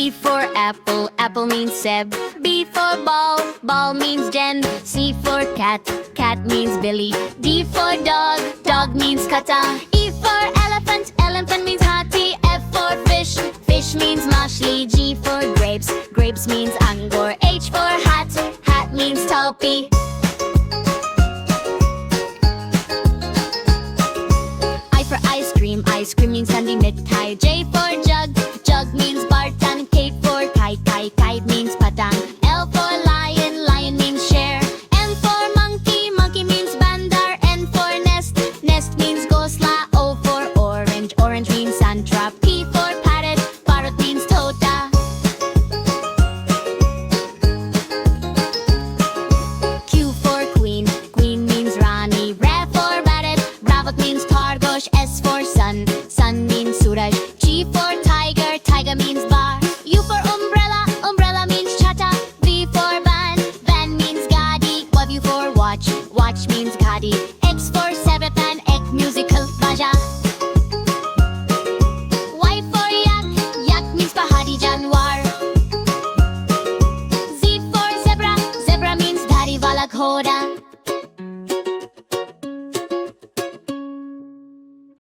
A for apple, apple means Seb. B for ball, ball means Jen. C for cat, cat means Billy. D for dog, dog means Kata. E for elephant, elephant means Hati. F for fish, fish means Mashli. G for grapes, grapes means Angor. H for hat, hat means Topi. I for ice cream means Sunday Mithai. J for jug, jug means Bartan. K for kite, kite, kite means Patang. L for lion, lion means share. M for monkey, monkey means Bandar. N for nest, nest means Gosla. O for orange, orange means Santra. P for parrot, parrot means Tota. Q for queen, queen means Rani. Ra for rabbit, rabbit means Targosh. S for sun, sun means Suraj. G for tiger, tiger means Bar. U for umbrella, umbrella means Chata. V for van, van means Gadi. W for watch, watch means Gadi. X for Sebepan, ek musical Baja. Y for yak, yak means Pahadi Janwar. Z for zebra, zebra means Dhari wala ghoda.